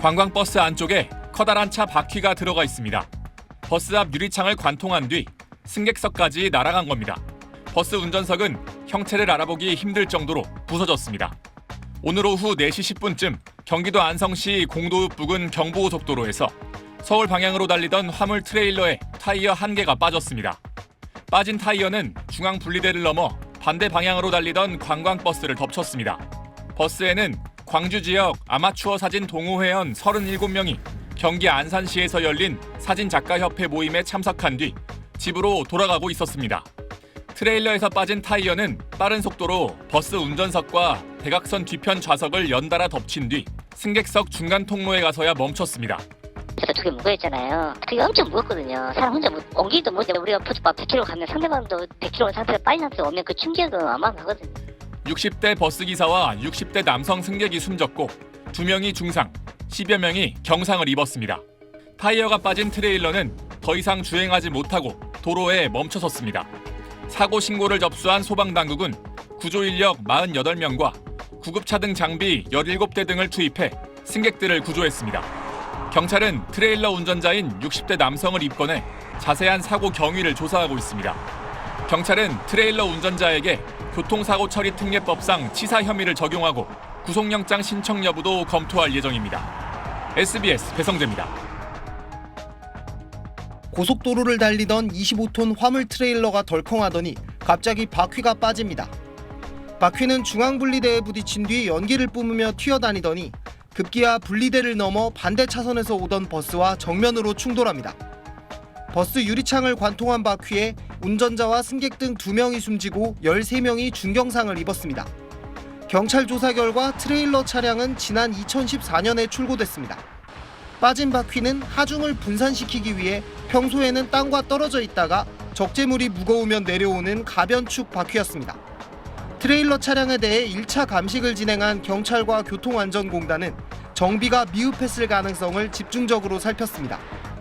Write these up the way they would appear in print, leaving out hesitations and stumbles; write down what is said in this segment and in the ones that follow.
관광버스 안쪽에 커다란 차 바퀴가 들어가 있습니다. 버스 앞 유리창을 관통한 뒤 승객석까지 날아간 겁니다. 버스 운전석은 형체를 알아보기 힘들 정도로 부서졌습니다. 오늘 오후 4시 10분쯤 경기도 안성시 공도읍 부근 경부고속도로에서 서울 방향으로 달리던 화물 트레일러에 타이어 한 개가 빠졌습니다. 빠진 타이어는 중앙 분리대를 넘어 반대 방향으로 달리던 관광버스를 덮쳤습니다. 버스에는 광주 지역 아마추어 사진 동호회원 37명이 경기 안산시에서 열린 사진작가협회 모임에 참석한 뒤 집으로 돌아가고 있었습니다. 트레일러에서 빠진 타이어는 빠른 속도로 버스 운전석과 대각선 뒤편 좌석을 연달아 덮친 뒤 승객석 중간 통로에 가서야 멈췄습니다. 저게 무거웠잖아요. 되게 엄청 무겁거든요. 사람 혼자 옮기기도 못해. 우리가 막 100km 가면 상대방도 100km 상태로 빠진 상태로 오면 그 충격은 어마어마하거든요. 60대 버스기사와 60대 남성 승객이 숨졌고 2명이 중상, 10여 명이 경상을 입었습니다. 타이어가 빠진 트레일러는 더 이상 주행하지 못하고 도로에 멈춰섰습니다. 사고 신고를 접수한 소방당국은 구조 인력 48명과 구급차 등 장비 17대 등을 투입해 승객들을 구조했습니다. 경찰은 트레일러 운전자인 60대 남성을 입건해 자세한 사고 경위를 조사하고 있습니다. 경찰은 트레일러 운전자에게 교통사고 처리 특례법상 치사 혐의를 적용하고 구속영장 신청 여부도 검토할 예정입니다. SBS 배성재입니다. 고속도로를 달리던 25톤 화물 트레일러가 덜컹하더니 갑자기 바퀴가 빠집니다. 바퀴는 중앙분리대에 부딪힌 뒤 연기를 뿜으며 튀어다니더니 급기야 분리대를 넘어 반대 차선에서 오던 버스와 정면으로 충돌합니다. 버스 유리창을 관통한 바퀴에 운전자와 승객 등 2명이 숨지고 13명이 중경상을 입었습니다. 경찰 조사 결과 트레일러 차량은 지난 2014년에 출고됐습니다. 빠진 바퀴는 하중을 분산시키기 위해 평소에는 땅과 떨어져 있다가 적재물이 무거우면 내려오는 가변축 바퀴였습니다. 트레일러 차량에 대해 1차 감식을 진행한 경찰과 교통안전공단은 정비가 미흡했을 가능성을 집중적으로 살폈습니다.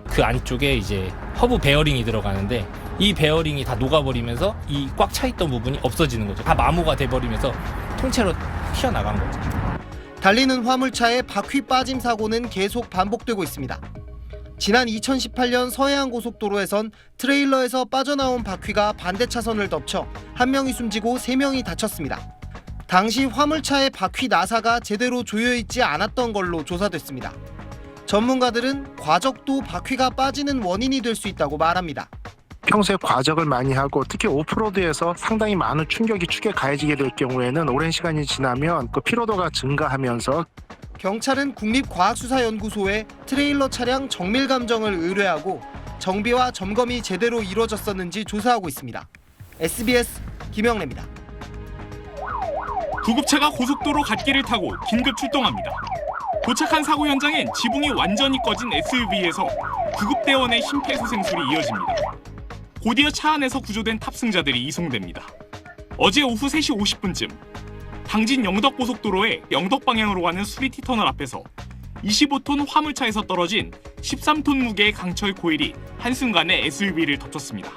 그 안쪽에 이제 허브 베어링이 들어가는데 이 베어링이 다 녹아버리면서 이 꽉 차 있던 부분이 없어지는 거죠. 다 마모가 돼버리면서 통째로 튀어나간 거죠. 달리는 화물차의 바퀴 빠짐 사고는 계속 반복되고 있습니다. 지난 2018년 서해안고속도로에선 트레일러에서 빠져나온 바퀴가 반대 차선을 덮쳐 1명이 숨지고 3명이 다쳤습니다. 당시 화물차의 바퀴 나사가 제대로 조여있지 않았던 걸로 조사됐습니다. 전문가들은 과적도 바퀴가 빠지는 원인이 될 수 있다고 말합니다. 평소에 과적을 많이 하고 특히 오프로드에서 상당히 많은 충격이 축에 가해지게 될 경우에는 오랜 시간이 지나면 그 피로도가 증가하면서 경찰은 국립과학수사연구소에 트레일러 차량 정밀 감정을 의뢰하고 정비와 점검이 제대로 이루어졌었는지 조사하고 있습니다. SBS 김영래입니다. 구급차가 고속도로 갓길을 타고 긴급 출동합니다. 도착한 사고 현장엔 지붕이 완전히 꺼진 SUV에서 구급대원의 심폐소생술이 이어집니다. 곧이어 차 안에서 구조된 탑승자들이 이송됩니다. 어제 오후 3시 50분쯤 당진 영덕고속도로의 영덕 방향으로 가는 수리티 터널 앞에서 25톤 화물차에서 떨어진 13톤 무게의 강철 코일이 한순간에 SUV를 덮쳤습니다.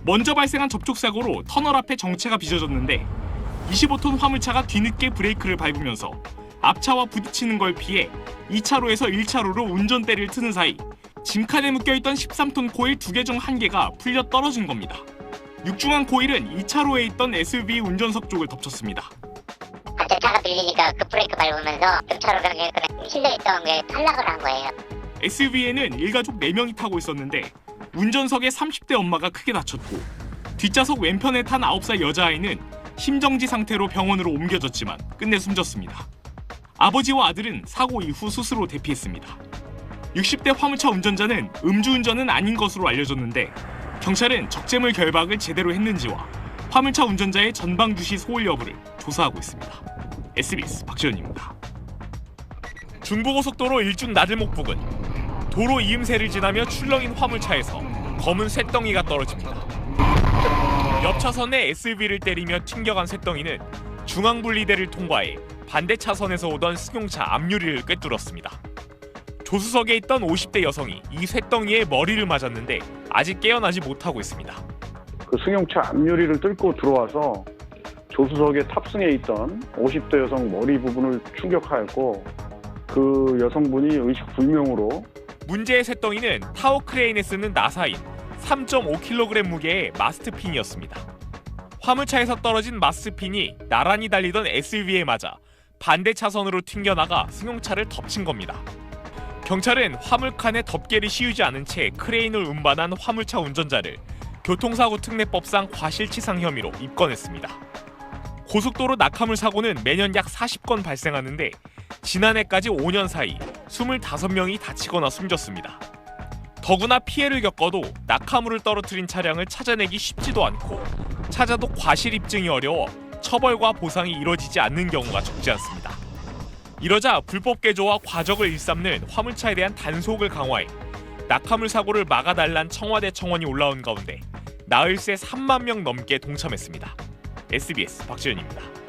먼저 발생한 접촉사고로 터널 앞에 정체가 빚어졌는데 25톤 화물차가 뒤늦게 브레이크를 밟으면서 앞차와 부딪히는 걸 피해 2차로에서 1차로로 운전대를 트는 사이 짐칸에 묶여있던 13톤 코일 2개 중 1개가 풀려 떨어진 겁니다. 육중한 코일은 2차로에 있던 SUV 운전석 쪽을 덮쳤습니다. 갑자기 차가 밀리니까 그 브레이크 밟으면서 옆차로 병에 실려있던 게 탈락을 한 거예요. SUV에는 일가족 4명이 타고 있었는데 운전석의 30대 엄마가 크게 다쳤고 뒷좌석 왼편에 탄 9살 여자아이는 심정지 상태로 병원으로 옮겨졌지만 끝내 숨졌습니다. 아버지와 아들은 사고 이후 수스로 대피했습니다. 60대 화물차 운전자는 음주운전은 아닌 것으로 알려졌는데 경찰은 적재물 결박을 제대로 했는지와 화물차 운전자의 전방 주시 소홀 여부를 조사하고 있습니다. SBS 박지현입니다. 중부고속도로 일중 나들목 부근 도로 이음새를 지나며 출렁인 화물차에서 검은 쇳덩이가 떨어집니다. 옆 차선에 SUV를 때리며 튕겨간 쇳덩이는 중앙분리대를 통과해 반대 차선에서 오던 승용차 앞유리를 꿰뚫었습니다. 조수석에 있던 50대 여성이 이 쇳덩이에 머리를 맞았는데 아직 깨어나지 못하고 있습니다. 그 승용차 앞유리를 뚫고 들어와서 조수석에 탑승해 있던 50대 여성 머리 부분을 충격하였고 그 여성분이 의식불명으로 문제의 쇳덩이는 타워 크레인에 쓰는 나사인 3.5kg 무게의 마스트핀이었습니다. 화물차에서 떨어진 마스트핀이 나란히 달리던 SUV에 맞아 반대 차선으로 튕겨나가 승용차를 덮친 겁니다. 경찰은 화물칸에 덮개를 씌우지 않은 채 크레인을 운반한 화물차 운전자를 교통사고 특례법상 과실치상 혐의로 입건했습니다. 고속도로 낙하물 사고는 매년 약 40건 발생하는데 지난해까지 5년 사이 25명이 다치거나 숨졌습니다. 더구나 피해를 겪어도 낙하물을 떨어뜨린 차량을 찾아내기 쉽지도 않고 찾아도 과실 입증이 어려워 처벌과 보상이 이뤄지지 않는 경우가 적지 않습니다. 이러자 불법 개조와 과적을 일삼는 화물차에 대한 단속을 강화해 낙하물 사고를 막아달란 청와대 청원이 올라온 가운데 나흘새 3만 명 넘게 동참했습니다. SBS 박지현입니다.